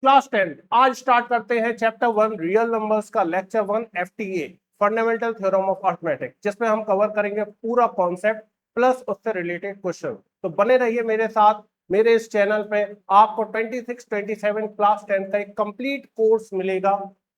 Class 10 आज start करते हैं चैप्टर 1 रियल नंबर्स का lecture 1 FTA fundamental theorem of arithmetic, जिसमें हम कवर करेंगे पूरा कॉन्सेप्ट प्लस उससे रिलेटेड क्वेश्चन। तो बने रहिए मेरे साथ। मेरे इस चैनल पे आपको 26 27 क्लास 10 का एक कंप्लीट कोर्स मिलेगा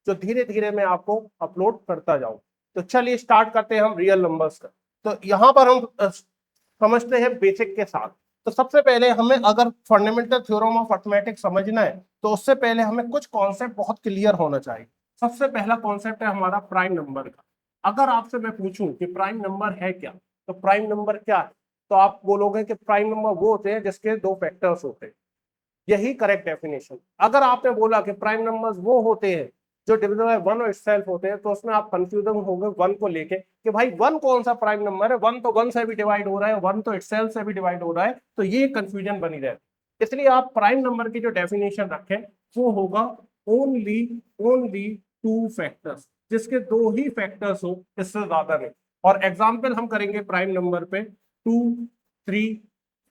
जो धीरे धीरे मैं आपको अपलोड करता जाऊं। तो चलिए स्टार्ट करते हैं हम रियल नंबर्स का। तो यहाँ पर हम समझते हैं बेसिक के साथ। तो सबसे पहले हमें अगर फंडामेंटल थ्योरम ऑफ अर्थमेटिक समझना है तो उससे पहले हमें कुछ कॉन्सेप्ट बहुत क्लियर होना चाहिए। सबसे पहला कॉन्सेप्ट है हमारा प्राइम नंबर का। अगर आपसे मैं पूछूं कि प्राइम नंबर है क्या, तो प्राइम नंबर क्या है, तो आप बोलोगे कि प्राइम नंबर वो होते हैं जिसके दो फैक्टर्स होते हैं। यही करेक्ट डेफिनेशन। अगर आपने बोला कि प्राइम नंबर्स वो होते हैं जो डिविजिबल बाय वन और इटसेल्फ होते हैं, तो उसमें आप कंफ्यूजन होंगे वन को लेके कि भाई वन कौन सा प्राइम नंबर है, वन तो वन से भी डिवाइड हो रहा है, वन तो इटसेल्फ से भी डिवाइड हो रहा है, तो ये कंफ्यूजन बनी रहती है। इसलिए आप प्राइम नंबर की जो डेफिनेशन रखें वो होगा ओनली ओनली टू फैक्टर्स, जिसके दो ही फैक्टर्स हो, इससे ज्यादा नहीं। और एग्जाम्पल हम करेंगे प्राइम नंबर पे 2 3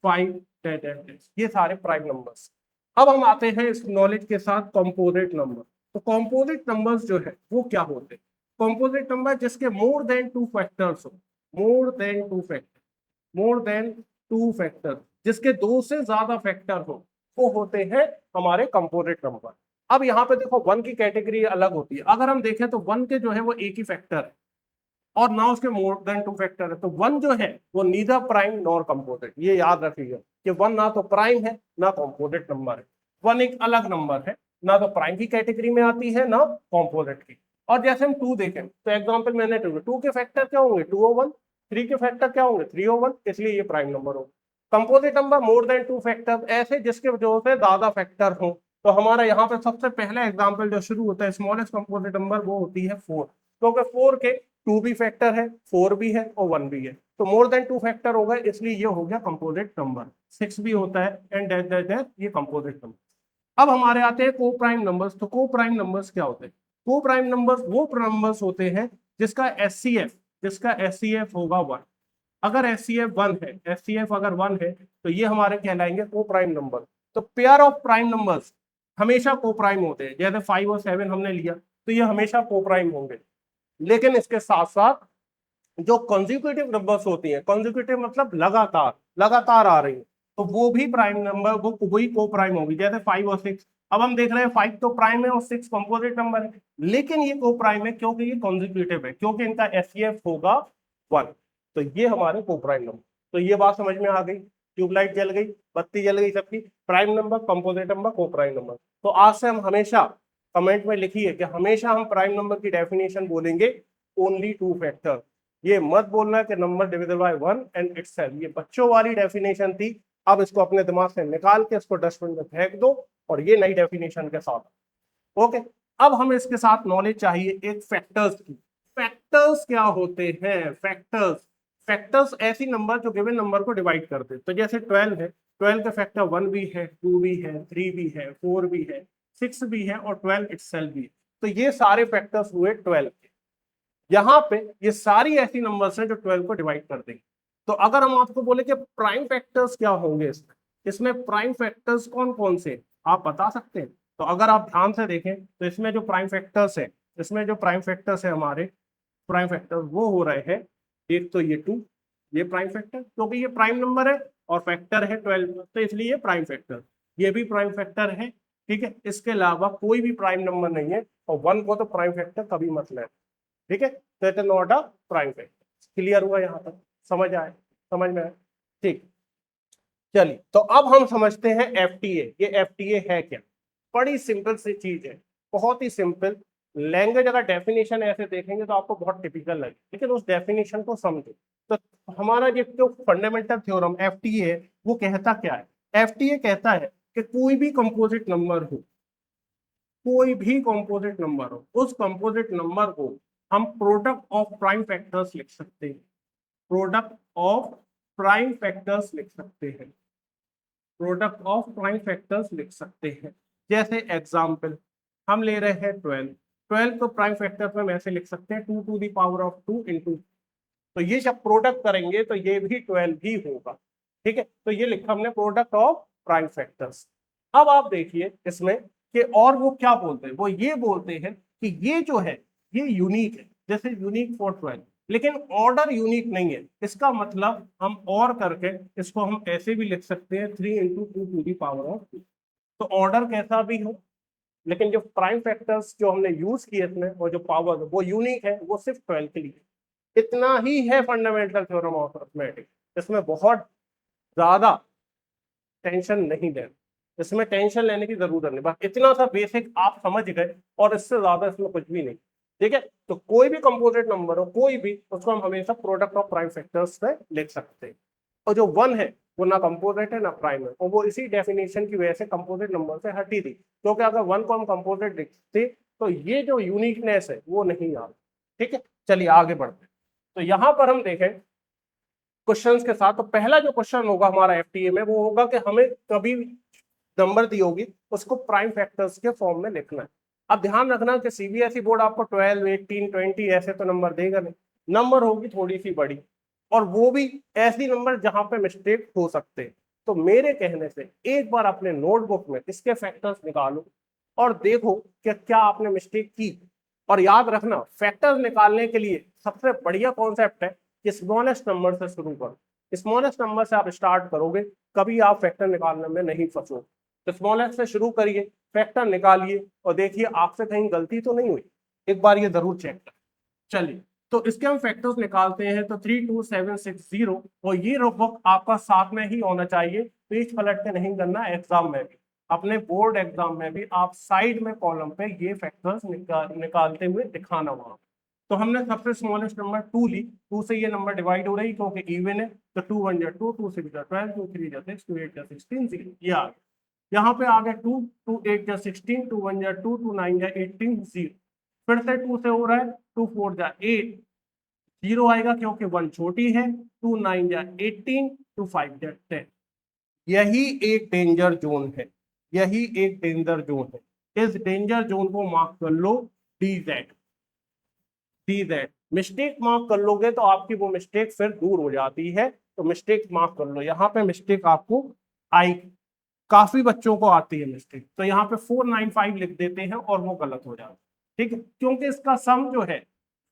5 10 ये सारे प्राइम नंबर्स। अब हम आते हैं इस नॉलेज के साथ कंपोजिट नंबर। तो कंपोजिट नंबर्स जो है वो क्या होते हैं? कंपोजिट नंबर जिसके मोर देन टू फैक्टर्स हो, more than two factor, more than two factor, जिसके दो से ज्यादा फैक्टर हो, वो होते हैं हमारे कंपोजिट नंबर। अब यहाँ पे देखो वन की कैटेगरी अलग होती है। अगर हम देखें तो वन के जो है वो एक ही फैक्टर है और ना उसके मोर देन टू फैक्टर है। तो वन जो है वो नीदर प्राइम नॉर कंपोजिट, ये याद रखिएगा कि वन ना तो प्राइम है ना कंपोजिट नंबर है। वन एक अलग नंबर है, ना तो प्राइम की कैटेगरी में आती है ना कंपोजिट की। और जैसे हम टू देखें तो एग्जांपल मैंने टू के फैक्टर क्या होंगे, 201। थ्री के फैक्टर क्या होंगे, 301, इसलिए ये प्राइम नंबर होगा। Composite number more than two factor, ऐसे जिसके वजह से ज्यादा फैक्टर हो। तो हमारा यहाँ पे सबसे पहला एग्जाम्पल जो शुरू होता है स्मॉलेस्ट कंपोजिट नंबर, वो होती है 4। क्योंकि 4 के टू भी फैक्टर है, 4 भी है और 1 भी है, तो मोर देन टू फैक्टर होगा, इसलिए ये हो गया कंपोजिट नंबर। 6 भी होता है एंड डैश डैश डैश, ये कंपोजिट नंबर। अब हमारे आते हैं को प्राइम नंबर्स। तो को प्राइम नंबर्स क्या होते हैं? को प्राइम नंबर्स वो नंबर्स होते हैं जिसका एस सी एफ होगा 1। अगर एस सी एफ 1 है, एस सी एफ अगर 1 है, तो ये हमारे कहलाएंगे को प्राइम नंबर। तो पेयर ऑफ प्राइम नंबर्स हमेशा को प्राइम होते हैं। जैसे 5 और 7 हमने लिया तो ये हमेशा को प्राइम होंगे। लेकिन इसके साथ साथ जो कॉन्जिक्यूटिव नंबर्स होती हैं, कॉन्जिक्यूटिव मतलब लगातार लगातार आ रही है, तो वो भी प्राइम नंबर, वो वही को प्राइम होगी। जैसे 5 और 6, अब हम देख रहे हैं 5 तो प्राइम है और 6 कंपोजिट नंबर है, लेकिन ये को प्राइम है क्योंकि ये कॉन्जिक्यूटिव है, क्योंकि इनका एससीएफ होगा 1। तो ये हमारे को प्राइम नंबर। तो ये बात समझ में आ गई, ट्यूबलाइट जल गई, बत्ती जल गई सबकी। प्राइम नंबर, कंपोजिट नंबर, को प्राइम नंबर। तो आज से हम हमेशा कमेंट में लिखिए कि हमेशा हम प्राइम नंबर की डेफिनेशन बोलेंगे ओनली टू फैक्टर। ये मत बोलना कि number divisible by one and itself, ये बच्चों वाली डेफिनेशन थी। अब इसको अपने दिमाग से निकाल के इसको डस्टबिन में फेंक दो और ये नई डेफिनेशन के साथ। ओके, अब हमें इसके साथ नॉलेज चाहिए एक फैक्टर्स की। फैक्टर्स क्या होते हैं? फैक्टर्स ऐसी नंबर जो गिवन नंबर को डिवाइड करते हैं। तो जैसे 12 है, 12 का फैक्टर 1 भी है, 2 भी है, 3 भी है, 4 भी है, 6 भी है और 12 इटसेल्फ भी है। तो ये सारे फैक्टर्स हुए 12 के। यहाँ पे ये सारी ऐसी नंबर्स हैं जो 12 को डिवाइड कर देंगे। तो अगर हम आपको बोले कि प्राइम फैक्टर्स क्या होंगे इसमें, इसमें प्राइम फैक्टर्स कौन कौन से आप बता सकते हैं? तो अगर आप ध्यान से देखें तो इसमें जो प्राइम फैक्टर्स है, इसमें जो प्राइम फैक्टर्स है हमारे, प्राइम फैक्टर वो हो रहे हैं, एक तो ये 2, ये प्राइम फैक्टर क्योंकि ये प्राइम नंबर है और फैक्टर है 12, तो इसलिए ये प्राइम फैक्टर। ये भी प्राइम फैक्टर है, ठीक है। इसके अलावा कोई भी प्राइम नंबर नहीं है और 1 को तो प्राइम फैक्टर कभी मत लेना, ठीक है। तो it is not a prime factor. Clear हुआ यहाँ तक? समझ आए? समझ में आए? ठीक। चलिए, तो अब हम समझते हैं एफटीए। ये एफटीए है क्या? बड़ी सिंपल सी चीज है, बहुत ही सिंपल लैंग्वेज। अगर डेफिनेशन ऐसे देखेंगे तो आपको बहुत टिपिकल लगे, लेकिन उस डेफिनेशन को समझो। तो हमारा ये जो फंडामेंटल थ्योरम एफटीए है वो कहता क्या है? एफटीए कहता है कि कोई भी कंपोजिट नंबर हो, कोई भी कंपोजिट नंबर हो, उस कंपोजिट नंबर को हम प्रोडक्ट ऑफ प्राइम फैक्टर्स लिख सकते हैं। प्रोडक्ट ऑफ प्राइम फैक्टर्स लिख सकते हैं, प्रोडक्ट ऑफ प्राइम फैक्टर्स लिख सकते हैं। जैसे एग्जांपल हम ले रहे हैं 12, 12 को प्राइम फैक्टर्स में ऐसे लिख सकते हैं 2 to the power of 2 into. तो ये जब प्रोडक्ट करेंगे तो ये भी 12 ही होगा, ठीक है। तो ये लिखा हमने प्रोडक्ट ऑफ प्राइम फैक्टर्स। अब आप देखिए इसमें कि और वो क्या बोलते हैं, वो ये बोलते हैं कि ये जो है ये यूनिक है, जैसे यूनिक फॉर 12, लेकिन ऑर्डर यूनिक नहीं है। इसका मतलब हम और करके इसको हम ऐसे भी लिख सकते हैं 3 into two to the power of 2। तो ऑर्डर कैसा भी हो, लेकिन जो प्राइम फैक्टर्स जो हमने यूज किए इसमें और जो पावर वो यूनिक है, वो सिर्फ 12 के लिए। इतना ही है फंडामेंटल थ्योरम ऑफ अरिथमेटिक। इसमें बहुत ज्यादा टेंशन नहीं लेना, इसमें टेंशन लेने की जरूरत नहीं, बस इतना सा बेसिक आप समझ गए और इससे ज्यादा इसमें कुछ भी नहीं। ठीक है, तो कोई भी कंपोजिट नंबर हो कोई भी, उसको हम हमेशा प्रोडक्ट ऑफ प्राइम फैक्टर्स से लिख सकते हैं। और जो 1 है वो ना कंपोजिट है ना प्राइम है, और वो इसी डेफिनेशन की वजह से कंपोजिट नंबर से हटी थी, क्योंकि अगर 1 को हम कंपोजिट लिखते तो ये जो यूनिकनेस है वो नहीं आता। ठीक है, चलिए आगे बढ़ते हैं। तो यहां पर हम देखें क्वेश्चंस के साथ, तो पहला जो क्वेश्चन होगा हमारा एफटीए में वो होगा कि हमें कभी नंबर दी होगी उसको प्राइम फैक्टर्स के फॉर्म में लिखना है। अब ध्यान रखना कि सीबीएसई बोर्ड आपको 12, 18, 20 ऐसे तो नंबर देगा नहीं, नंबर होगी थोड़ी सी बड़ी, और वो भी ऐसी नंबर जहां पे मिस्टेक हो सकते हैं। तो मेरे कहने से एक बार अपने नोटबुक में इसके फैक्टर्स निकालो और देखो कि क्या आपने मिस्टेक की। और याद रखना फैक्टर्स निकालने के लिए सबसे बढ़िया कॉन्सेप्ट है कि स्मॉलेस्ट नंबर से शुरू करो। स्मॉलेस्ट नंबर से आप स्टार्ट करोगे, कभी आप फैक्टर निकालने में नहीं फंसोगे। तो स्मॉलेस्ट से शुरू करिए, फैक्टर निकालिए और देखिए आपसे कहीं गलती तो नहीं हुई, एक बार ये जरूर चेक करें। चलिए, तो इसके हम फैक्टर्स निकालते हैं। तो 32760, और ये बुक आपका साथ में ही होना चाहिए, पेज पलट के नहीं करना। एग्जाम में भी, अपने बोर्ड एग्जाम में भी आप साइड में कॉलम पे ये फैक्टर्स निकालते हुए दिखाना वहां। तो हमने सबसे स्मॉलेस्ट नंबर 2 ली, 2 से ये नंबर डिवाइड हो रही क्योंकि इवन है। तो 2 1 जा 2, 2 6 जा 12, 2 3 जा 6, 2 8 जा 16, 0 ये आ गया। यहाँ पे आ गया 2, 2 8 जा 16, 2 1 जा 2, 2 9 जा 18, 0। फिर से 2 से हो रहा है, 2 4 जा 8, 0 आएगा क्योंकि 1 छोटी है। 2 9 जा 18, 2 5 जा 10। यही एक डेंजर जोन है, यही एक डेंजर जोन है। इस डेंजर जोन को मार्क कर लो DZ। DZ मिस्टेक मार्क कर लोगे तो आपकी वो मिस्टेक फिर दूर हो जाती है। तो मिस्टेक मार्क कर लो, यहाँ पे मिस्टेक आपको आई, काफी बच्चों को आती है मिस्टेक, तो यहाँ पे 495 लिख देते हैं और वो गलत हो जाता है। ठीक है, क्योंकि इसका सम जो है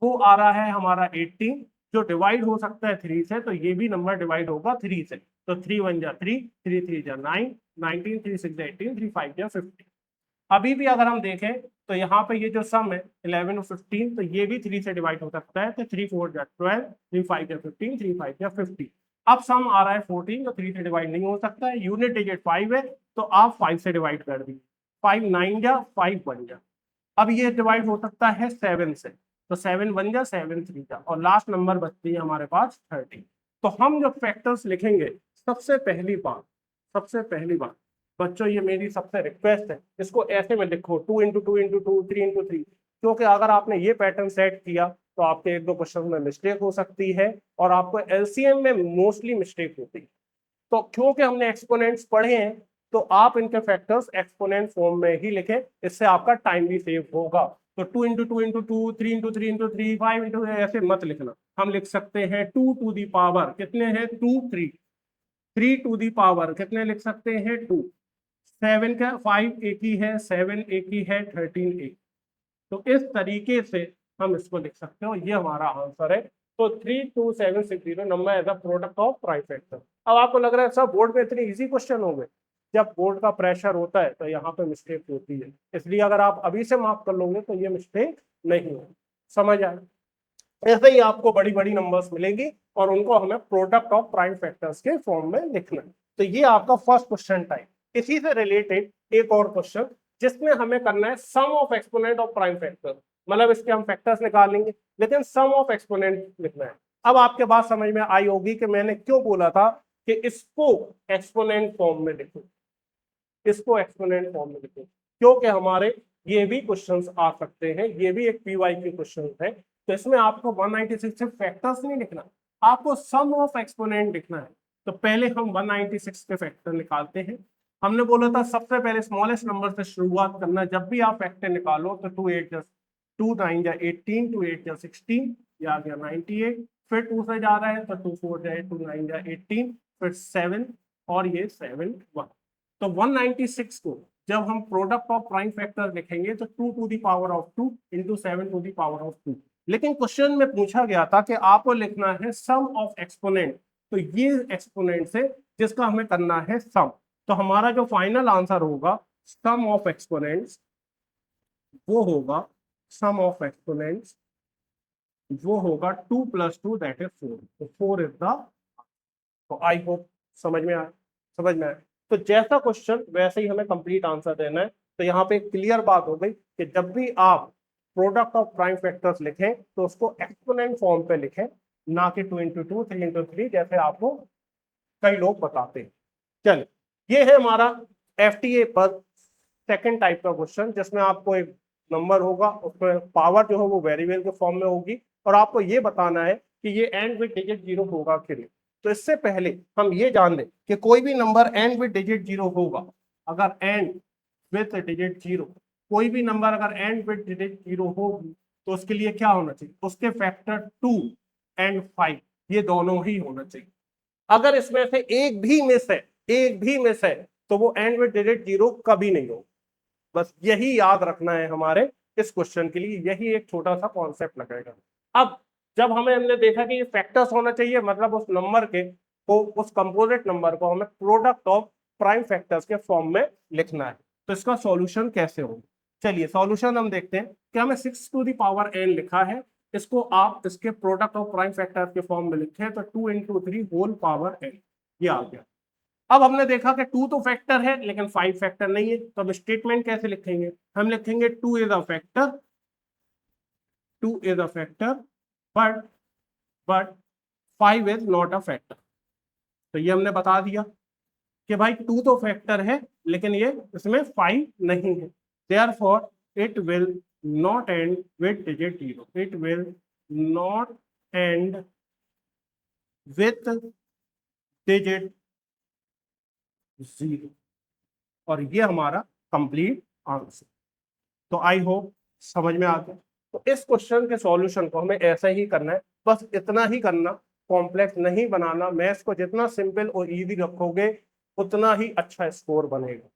वो आ रहा है हमारा 18, जो डिवाइड हो सकता है 3 से, तो ये भी नंबर डिवाइड होगा 3 से। तो 3 1 जा 3, 3 3 जा 9, 19, 3 6 जा 18, 3 5 जा 50। अभी भी अगर हम देखें तो यहाँ पे ये जो सम है 11 और 15, तो ये भी 3 से डिवाइड हो सकता है। तो 3 4 जा 12, 3 5 जा 15, 3 5 जा 50। अब सम आ रहा है 14, तो 3 से डिवाइड नहीं हो सकता है। यूनिट डिजिट 5 है, तो आप 5 से डिवाइड कर दीजिए। 5 9 जा 5 1 जा। अब ये डिवाइड हो सकता है 7 से, तो 7 1 जा 7 3 जा, और लास्ट नंबर बचती है हमारे पास 30। तो हम जो फैक्टर्स लिखेंगे, सबसे पहली बात बच्चों, ये मेरी सबसे रिक्वेस्ट है, इसको ऐसे में लिखो 2 इंटू 2 इंटू 2, 3 इंटू 3, क्योंकि अगर आपने ये पैटर्न सेट किया तो आपके एक दो क्वेश्चन में मिस्टेक हो सकती है, और आपको एलसीएम में मोस्टली मिस्टेक होती है। तो क्योंकि हमने एक्सपोनेंट्स पढ़े हैं, तो आप इनके फैक्टर्स एक्सपोनेंट फॉर्म में ही लिखें, इससे आपका टाइम भी सेव होगा। तो 2 into 2 into 2, 3 into 3 into 3, 5 into, ऐसे मत लिखना। हम लिख सकते हैं 2 टू दी पावर कितने हैं 2 3, 3 टू दी पावर कितने लिख सकते हैं 2, 7 का 5 एक ही है, 7 एक ही है, 13 एक। तो इस तरीके से हम इसको लिख सकते हो, ये हमारा आंसर है। तो 32760 number as a product of prime factor. अब आपको लग रहा है सब बोर्ड में इतने इजी क्वेश्चन हो गए, जब बोर्ड का प्रेशर होता है तो यहाँ पे मिस्टेक होती है, इसलिए अगर आप अभी से मार्क कर लोगे तो ये मिस्टेक नहीं होगी। समझ आए? ऐसे ही आपको बड़ी बड़ी नंबर्स मिलेंगी और उनको हमें प्रोडक्ट ऑफ प्राइम फैक्टर्स के फॉर्म में लिखना है। तो ये आपका फर्स्ट क्वेश्चन टाइप। इसी से रिलेटेड एक और क्वेश्चन जिसमें हमें करना है sum of exponent of prime factor, मतलब इसके हम फैक्टर्स निकालेंगे लेकिन सम ऑफ एक्सपोनेंट लिखना है। अब आपके बात समझ में आई होगी कि मैंने क्यों बोला था कि इसको एक्सपोनेंट फॉर्म में लिखो, इसको एक्सपोनेंट फॉर्म में लिखो, क्योंकि हमारे ये भी क्वेश्चंस आ सकते हैं, ये भी एक पीवाई के क्वेश्चन है। तो इसमें आपको 196 से फैक्टर्स नहीं लिखना, आपको सम ऑफ एक्सपोनेंट लिखना है। तो पहले हम 196 के फैक्टर निकालते हैं। हमने बोला था सबसे पहले स्मॉलेस्ट नंबर से शुरुआत करना, जब भी आप फैक्टर निकालो तो 2 8 जा 2 9 जा 18, 2 8 जा 16, ये आ गया 98। फिर 2 से जा रहा है तो 2 4 जा 2 9 जा 18, फिर 7 और ये 7 1। तो 196 को जब हम प्रोडक्ट ऑफ प्राइम फैक्टर लिखेंगे तो 2 to the power of 2 into 7 to the power of 2। लेकिन क्वेश्चन में पूछा गया था कि आपको लिखना है सम ऑफ एक्सपोनेंट, तो ये एक्सपोनेंट से जिसका हमें करना है सम, तो हमारा जो फाइनल आंसर होगा सम ऑफ एक्सपोनेंट्स, वो होगा सम ऑफ एक्सपोनेंट्स, वो होगा 2 + 2 दैट इज 4, तो 4 इज द। तो आई होप समझ में आया। तो जैसा क्वेश्चन वैसे ही हमें कंप्लीट आंसर देना है। तो यहाँ पे क्लियर बात हो गई कि जब भी आप प्रोडक्ट ऑफ प्राइम फैक्टर्स लिखें तो उसको एक्सपोनेंट फॉर्म पे लिखें, ना कि 2 × 2 3 × 3 जैसे आपको कई लोग बताते हैं। चलिए, ये है हमारा एफटीए पर सेकंड टाइप का क्वेश्चन, जिसमें आपको एक नंबर होगा, उसमें पावर जो है वो वेरिएबल के फॉर्म में होगी, और आपको ये बताना है कि ये एंड विद डिजिट 0 होगा कि नहीं। तो इससे पहले हम ये जान लें कि कोई भी नंबर एंड विद डिजिट 0 होगा, अगर एंड विद डिजिट 0, कोई भी नंबर अगर एंड विद डिजिट 0 होगी तो उसके लिए क्या होना चाहिए, उसके फैक्टर 2 एंड 5 ये दोनों ही होना चाहिए। अगर इसमें से एक भी मिस है तो वो एंड विद डिजिट 0 कभी नहीं होगा। बस यही याद रखना है हमारे इस क्वेश्चन के लिए, यही एक छोटा सा कॉन्सेप्ट लगेगा। अब जब हमने देखा कि ये फैक्टर्स होना चाहिए, मतलब उस नंबर के को, उस कंपोजिट नंबर को हमें प्रोडक्ट ऑफ प्राइम फैक्टर्स के फॉर्म में लिखना है, तो इसका सॉल्यूशन कैसे होगा। चलिए सॉल्यूशन हम देखते हैं कि हमें 6 टू द पावर n लिखा है, इसको आप इसके प्रोडक्ट ऑफ प्राइम फैक्टर्स के फॉर्म में लिखें तो 2 × 3 होल पावर n, ये आ गया। अब हमने देखा कि 2 तो फैक्टर है लेकिन 5 फैक्टर नहीं है, तो अब स्टेटमेंट कैसे लिखेंगे, हम लिखेंगे 2 is a factor, 2 is a factor but 5 is not a factor. तो ये हमने बता दिया कि भाई 2 तो फैक्टर है लेकिन ये इसमें 5 नहीं है, therefore it will not and with digit 0, it will not and with digit 0, और ये हमारा कंप्लीट आंसर। तो आई होप समझ में आ गया। तो इस क्वेश्चन के सॉल्यूशन को हमें ऐसा ही करना है, बस इतना ही करना, कॉम्प्लेक्स नहीं बनाना। मैथ्स को जितना सिंपल और इजी रखोगे उतना ही अच्छा स्कोर बनेगा।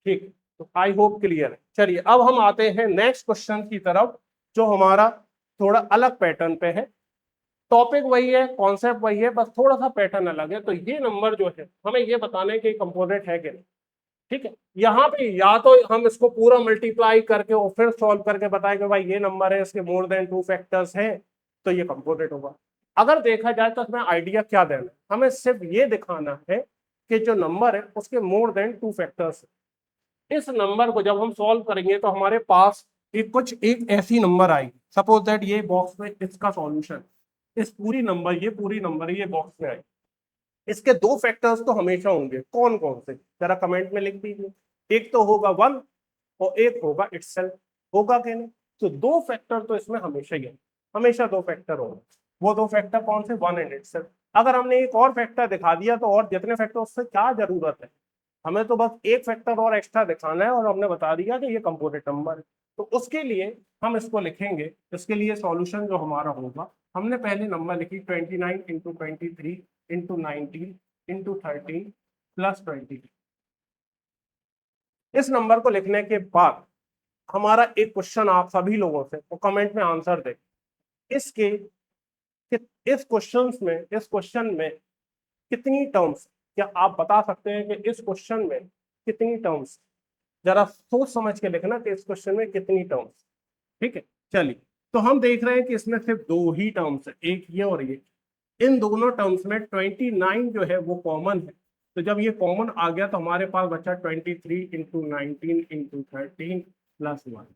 ठीक, तो आई होप क्लियर है। चलिए अब हम आते हैं नेक्स्ट क्वेश्चन की तरफ, जो हमारा थोड़ा अलग पैटर्न पे है। टॉपिक वही है, कॉन्सेप्ट वही है, बस थोड़ा सा पैटर्न अलग है। तो ये नंबर जो है हमें ये बताना है कि कंपोनेंट है कि नहीं। ठीक है, यहाँ पे या तो हम इसको पूरा मल्टीप्लाई करके और फिर सॉल्व करके बताएं कि भाई ये नंबर है, इसके मोर देन 2 फैक्टर्स हैं, तो ये कंपोनेंट होगा। अगर देखा जाए तो इसमें आइडिया क्या देना है, हमें सिर्फ ये दिखाना है कि जो नंबर है उसके मोर देन 2 फैक्टर्स। इस नंबर को जब हम सॉल्व करेंगे तो हमारे पास एक ऐसी नंबर आएगी, सपोज दैट ये बॉक्स में इसका सॉल्यूशन, इस पूरी नंबर ये बॉक्स में आई, इसके 2 फैक्टर्स तो हमेशा होंगे। कौन कौन से, जरा कमेंट में लिख दीजिए। एक तो होगा 1 और एक होगा इटसेल्फ, होगा कि नहीं। तो 2 फैक्टर तो इसमें हमेशा ही है, हमेशा 2 फैक्टर होंगे। वो 2 फैक्टर कौन से, 1 एंड इटसेल्फ। अगर हमने एक और फैक्टर दिखा दिया तो और जितने फैक्टर, उससे क्या जरूरत है, हमें तो बस एक फैक्टर और एक्स्ट्रा दिखाना है और हमने बता दिया कि ये कंपोनेंट नंबर है। तो उसके लिए हम इसको लिखेंगे, इसके लिए सॉल्यूशन जो हमारा होगा, हमने पहले नंबर लिखी 29 × 23 × 19 × 13 + 20। इस नंबर को लिखने के बाद हमारा एक क्वेश्चन आप सभी लोगों से वो कमेंट में आंसर दे, इसके इस क्वेश्चन में कितनी टर्म्स, क्या आप बता सकते हैं कि इस क्वेश्चन में कितनी टर्म्स, जरा सोच समझ के लिखना कि इस क्वेश्चन में कितनी टर्म्स। ठीक है, चलिए तो हम देख रहे हैं कि इसमें सिर्फ 2 ही टर्म्स है, एक ये और ये। इन दोनों टर्म्स में 29 जो है वो कॉमन है, तो जब ये कॉमन आ गया तो हमारे पास बचा 23 × 19 × 13 + 1।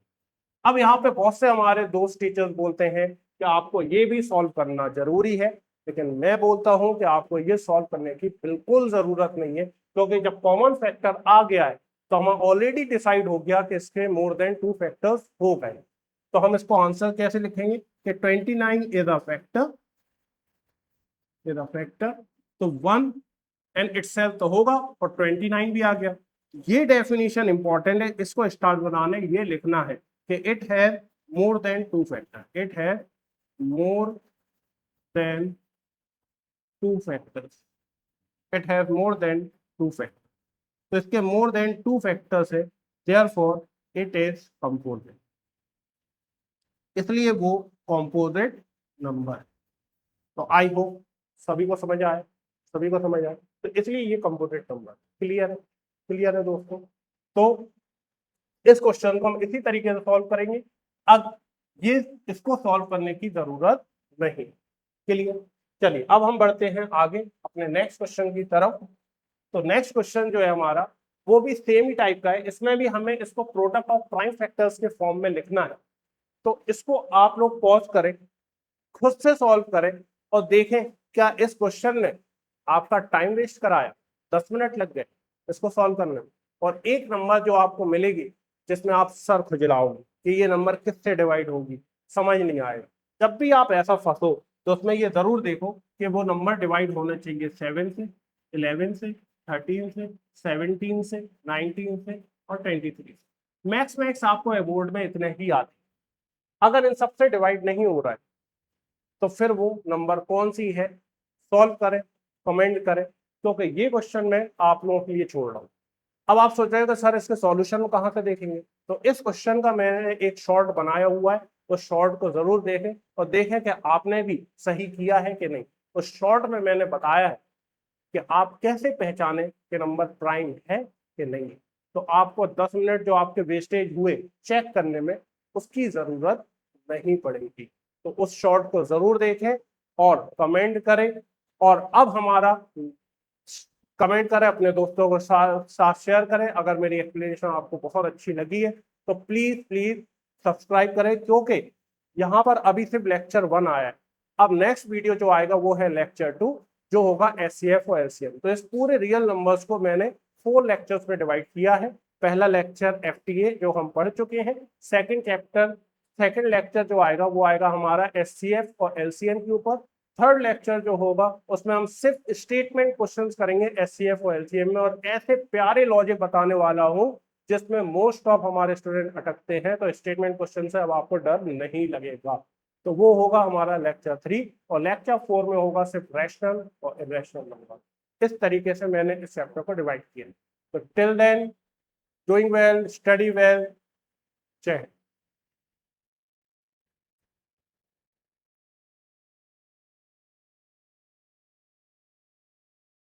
अब यहाँ पे बहुत से हमारे दोस्त टीचर्स बोलते हैं कि आपको ये भी सॉल्व करना जरूरी है, लेकिन मैं बोलता हूँ कि आपको ये सॉल्व करने की बिल्कुल जरूरत नहीं है, क्योंकि जब कॉमन फैक्टर आ गया है तो हमें ऑलरेडी डिसाइड हो गया कि इसके मोर देन 2 फैक्टर्स हो गए। तो हम इसको आंसर कैसे लिखेंगे कि 29 इज अ फैक्टर, तो 1 एंड इटसेल्फ तो होगा और 29 भी आ गया। ये डेफिनेशन इंपॉर्टेंट है, इसको स्टार्ट बनाने ये लिखना है कि it has more than 2 factor, it has more than 2 factors, it has more than 2 factor. तो इसके मोर देन 2 फैक्टर्स है, देयरफॉर इट इज कंपोजिट, इसलिए वो कंपोजिट नंबर है। तो आई होप सभी को समझ आए, सभी को समझ आए, तो इसलिए ये कंपोजिट नंबर। क्लियर है, क्लियर है दोस्तों। तो इस क्वेश्चन को हम इसी तरीके से सॉल्व करेंगे। अब ये इसको सॉल्व करने की जरूरत नहीं। क्लियर। चलिए अब हम बढ़ते हैं आगे अपने नेक्स्ट क्वेश्चन की तरफ। तो नेक्स्ट क्वेश्चन जो है हमारा वो भी सेम ही टाइप का है, इसमें भी हमें इसको प्रोडक्ट ऑफ प्राइम फैक्टर्स के फॉर्म में लिखना है। तो इसको आप लोग पॉज करें, खुद से सॉल्व करें और देखें क्या इस क्वेश्चन ने आपका टाइम वेस्ट कराया, 10 मिनट लग गए इसको सॉल्व करने में, और एक नंबर जो आपको मिलेगी जिसमें आप सर खुजलाओगे कि ये नंबर किससे डिवाइड होगी, समझ नहीं आएगा। जब भी आप ऐसा फंसो तो उसमें ये जरूर देखो कि वो नंबर डिवाइड होने चाहिए 7 से, 11 से, 13 से, 17 से, 19 से और 23 से। मैक्स आपको बोर्ड में इतने ही आते। अगर इन सबसे डिवाइड नहीं हो रहा है तो फिर वो नंबर कौन सी है, सॉल्व करें, कमेंट करें, क्योंकि ये क्वेश्चन मैं आप लोगों के लिए छोड़ रहा हूँ। अब आप सोच रहे हो कि सर इसके सॉल्यूशन कहाँ से देखेंगे, तो इस क्वेश्चन का मैंने एक शॉर्ट बनाया हुआ है, उस शॉर्ट को जरूर देखें और देखें कि आपने भी सही किया है कि नहीं। उस शॉर्ट में मैंने बताया है कि आप कैसे पहचाने कि नंबर प्राइम है कि नहीं। तो आपको 10 मिनट जो आपके वेस्टेज हुए चेक करने में उसकी जरूरत नहीं पड़ेगी। तो उस शॉर्ट को जरूर देखें और कमेंट करें। और अब हमारा कमेंट करें, अपने दोस्तों को साथ शेयर करें। अगर मेरी एक्सप्लेनेशन आपको बहुत अच्छी लगी है तो प्लीज प्लीज सब्सक्राइब करें, क्योंकि यहाँ पर अभी सिर्फ लेक्चर 1 आया है। अब नेक्स्ट वीडियो जो आएगा वो है लेक्चर 2, जो होगा एचसीएफ और एलसीएम। तो इस पूरे रियल नंबर्स को मैंने 4 लेक्चर्स में डिवाइड किया है। पहला लेक्चर एफटीए जो हम पढ़ चुके हैं, सेकंड लेक्चर जो आएगा वो आएगा हमारा एचसीएफ और एलसीएम के ऊपर। थर्ड लेक्चर जो होगा उसमें हम सिर्फ स्टेटमेंट क्वेश्चंस करेंगे एचसीएफ और एलसीएम में, और ऐसे प्यारे लॉजिक बताने वाला हूं जिसमें मोस्ट ऑफ हमारे स्टूडेंट अटकते हैं। तो स्टेटमेंट क्वेश्चन से अब आपको डर नहीं लगेगा। तो वो होगा हमारा लेक्चर 3, और लेक्चर 4 में होगा सिर्फ रैशनल और इरेशनल नंबर। इस तरीके से मैंने इस चैप्टर को डिवाइड किया। तो till then, doing well, study well, जय हिंद।